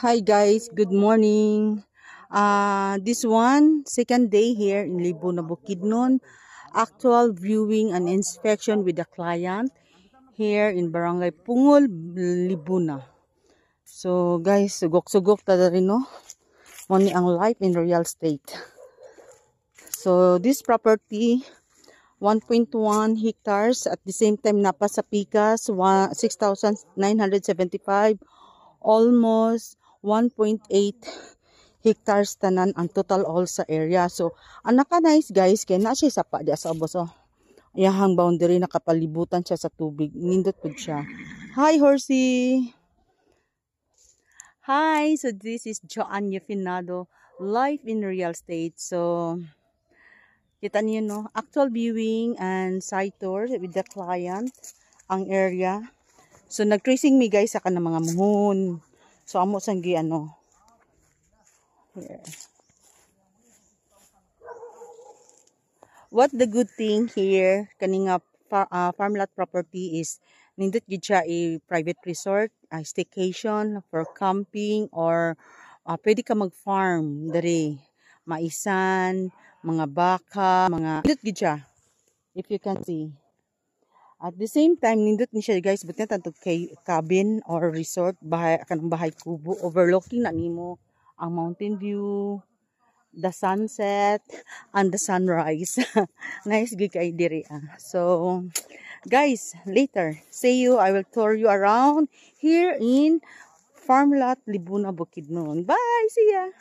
Hi guys, good morning. This one, second day here in Libuna, Bukidnon. Actual viewing and inspection with the client here in Barangay Pungol, Libuna. So guys, sugok-sugok tada rin no. Money ang life in real estate. So this property 1.1 hectares at the same time napa sa Picas 6,975, almost 1.8 hectares tanan ang total all sa area. So ang naka-nice guys kay na siya sapa di sa ubos oh. Iyahang boundary nakapalibutan siya sa tubig. Nindot pud siya. Hi horsey. Hi, so this is Joanne Finado, live in real estate. So kita niyo no, actual viewing and site tour with the client ang area. So nag-tracing me guys sa kanang mga muhon. So amo sang gi ano. Here. What the good thing here kaning farmland property is nindot gid siya a private resort, a staycation for camping or pwede ka mag-farm diri. Maisan, mga baka, mga nindot gid siya. If you can see. At the same time, nindot ni siya guys, buti na tanto kay cabin or resort, bahay, kanang bahay kubo, overlooking na nimo ang mountain view, the sunset, and the sunrise. Nice good kay diri. So, guys, later, see you. I will tour you around here in Farmlot, Libuna, Bukidnon. Bye! See ya!